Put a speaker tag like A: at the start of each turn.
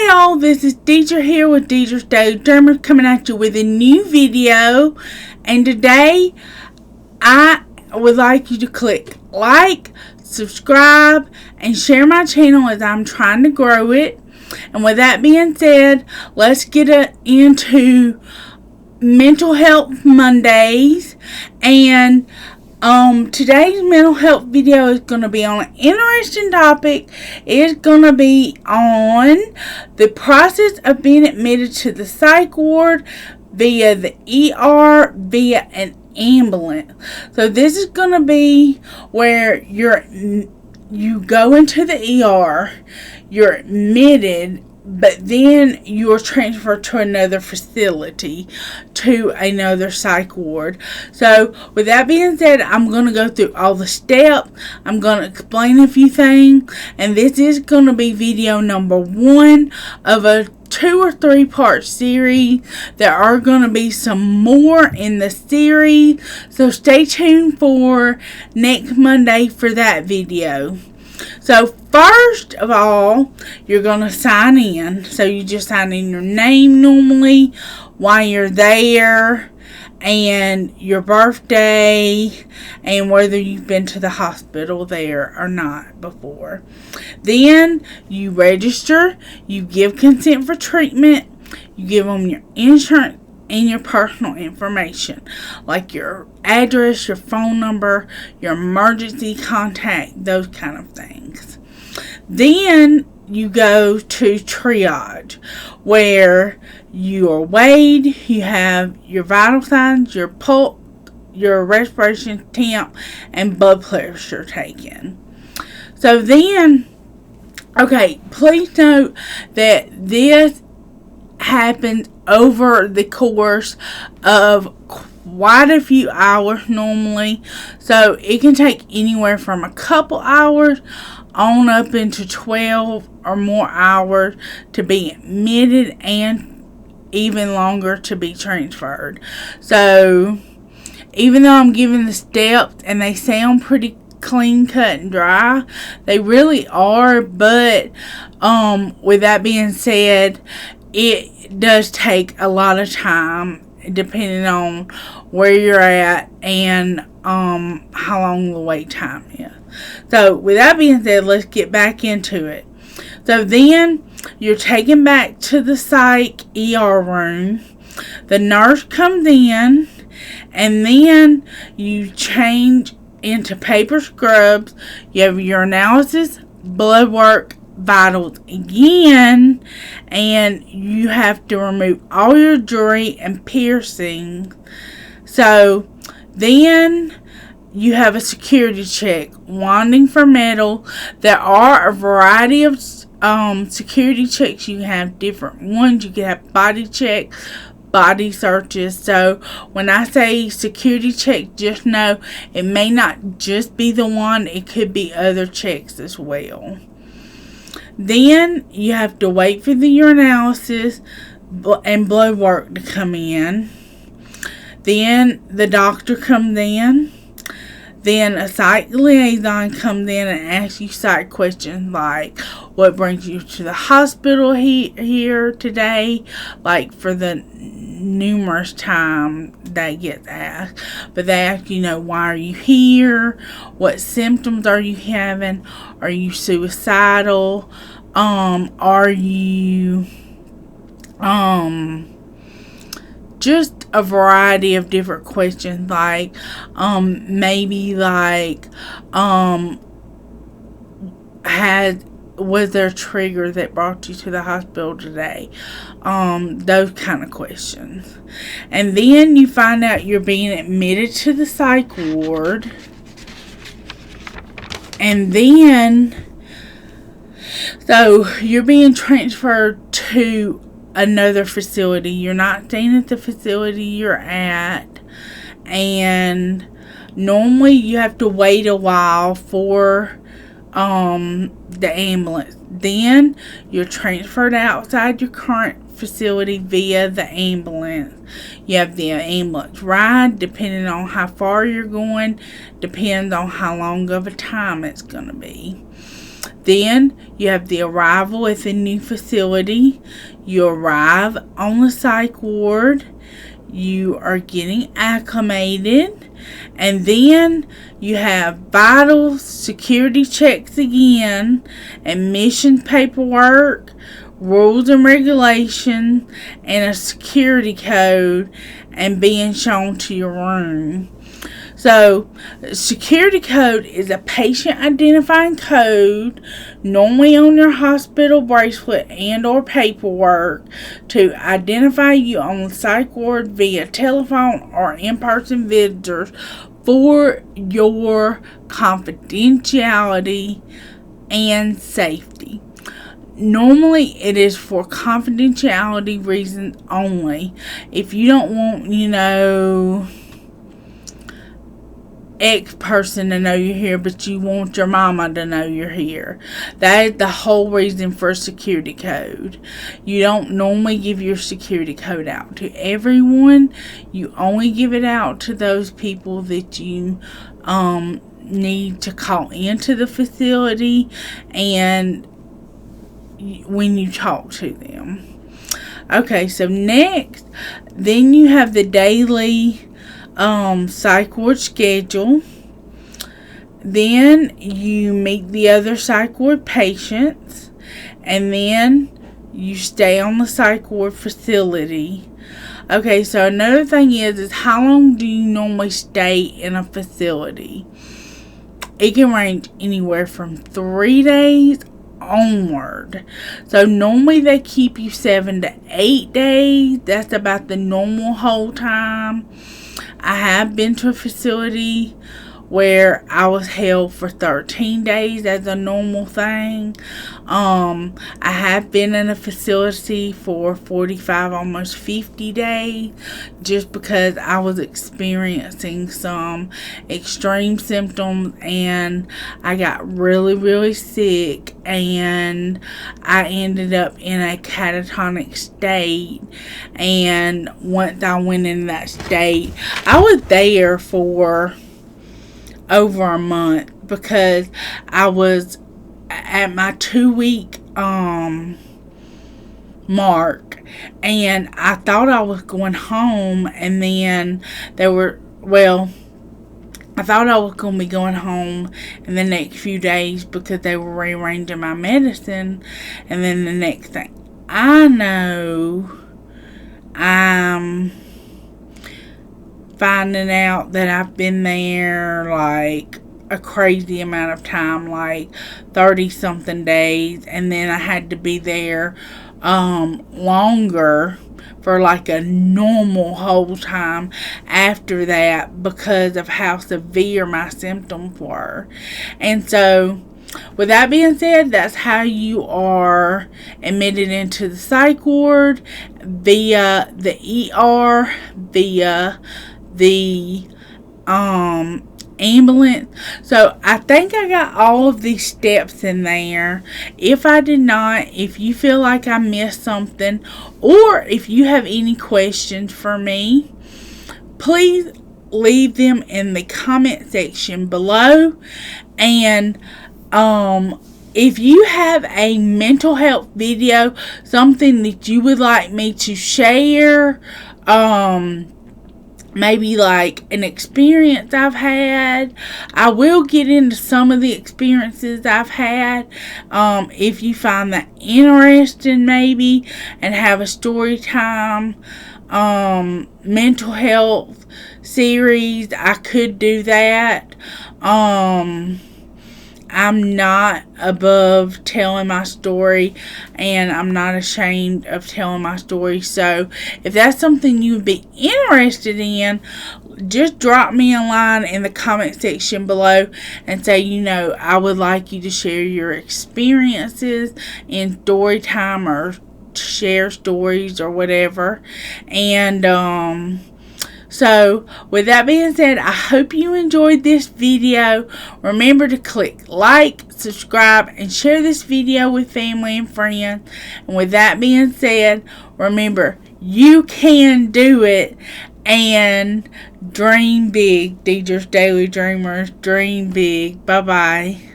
A: Hey all, this is Deidra here with Deidre's Deidra coming at you with a new video. And today, I would like you to click like, subscribe, and share my channel as I'm trying to grow it. And with that being said, let's get into Mental Health Mondays. And today's mental health video is going to be on an interesting topic. It's going to be on the process of being admitted to the psych ward via the ER via an ambulance. So this is going to be where you go into the ER, you're admitted, but then you're transferred to another facility, to another psych ward. So, with that being said, I'm going to go through all the steps. I'm going to explain a few things. And this is going to be video number 1 of a 2 or 3 part series. There are going to be some more in the series. So, stay tuned for next Monday for that video. So first of all, you're going to sign in. So you just sign in your name normally, why you're there, and your birthday, and whether you've been to the hospital there or not before. Then you register, you give consent for treatment, you give them your insurance and your personal information, like your address, your phone number, your emergency contact, those kind of things. Then you go to triage, where you are weighed, you have your vital signs, your pulse, your respiration temp, and blood pressure taken. So then, okay, please note that this happens over the course of quite a few hours normally. So it can take anywhere from a couple hours on up into 12 or more hours to be admitted, and even longer to be transferred. So even though I'm giving the steps and they sound pretty clean cut and dry, they really are. But with that being said, it does take a lot of time depending on where you're at and how long the wait time is. So with that being said, let's get back into it. So then you're taken back to the psych ER room. The nurse comes in, and then you change into paper scrubs. You have your analysis, blood work, vitals again, and you have to remove all your jewelry and piercings. So then you have a security check, wanding for metal. There are a variety of security checks. You have different ones. You can have body checks, body searches. So when I say security check, just know it may not just be the one. It could be other checks as well. Then you have to wait for the urinalysis and blood work to come in. Then the doctor comes in. Then a psych liaison comes in and asks you psych questions like, what brings you to the hospital here today? Like, for the numerous time that gets asked. But they ask, why are you here? What symptoms are you having? Are you suicidal? Are you just a variety of different questions, like maybe like was there a trigger that brought you to the hospital today? Those kind of questions. And then you find out you're being admitted to the psych ward. And then, so you're being transferred to another facility. You're not staying at the facility you're at. And normally you have to wait a while for the ambulance. Then you're transferred outside your current facility via the ambulance. You have the ambulance ride, depending on how far you're going, depends on how long of a time it's going to be. Then you have the arrival at the new facility. You arrive on the psych ward. You are getting acclimated. And then you have vital security checks again, admission paperwork, rules and regulations, and a security code, and being shown to your room. So, security code is a patient identifying code, normally on your hospital bracelet and or paperwork, to identify you on the psych ward via telephone or in-person visitors for your confidentiality and safety. Normally, it is for confidentiality reasons only. If you don't want, X person to know you're here, but you want your mama to know you're here. That is the whole reason for a security code. You don't normally give your security code out to everyone. You only give it out to those people that you need to call into the facility and when you talk to them. Okay, so next, then you have the daily psych ward schedule. Then you meet the other psych ward patients, and then you stay on the psych ward facility. Okay, so another thing is how long do you normally stay in a facility? It can range anywhere from 3 days onward. So normally they keep you 7 to 8 days. That's about the normal hold time. I have been to a facility where I was held for 13 days as a normal thing. I have been in a facility for 45, almost 50 days, just because I was experiencing some extreme symptoms and I got really, really sick, and I ended up in a catatonic state. And once I went in that state, I was there for over a month because I was at my 2-week mark, and I thought I was going home, and then I thought I was going to be going home in the next few days because they were rearranging my medicine, and then the next thing I know, I'm finding out that I've been there like a crazy amount of time, like 30 something days, and then I had to be there longer for like a normal whole time after that because of how severe my symptoms were. And so with that being said, that's how you are admitted into the psych ward, via the ER, via the ambulance. So I think I got all of these steps in there. If I did not, if you feel like I missed something, or if you have any questions for me, please leave them in the comment section below. And if you have a mental health video, something that you would like me to share, maybe like an experience I've had, I will get into some of the experiences I've had, if you find that interesting maybe, and have a story time mental health series, I could do that. I'm not above telling my story, and I'm not ashamed of telling my story. So if that's something you would be interested in, just drop me a line in the comment section below and say, I would like you to share your experiences in story time, or share stories or whatever. And so, with that being said, I hope you enjoyed this video. Remember to click like, subscribe, and share this video with family and friends. And with that being said, remember, you can do it, and dream big. Deidre's Daily Dreamers, dream big. Bye-bye.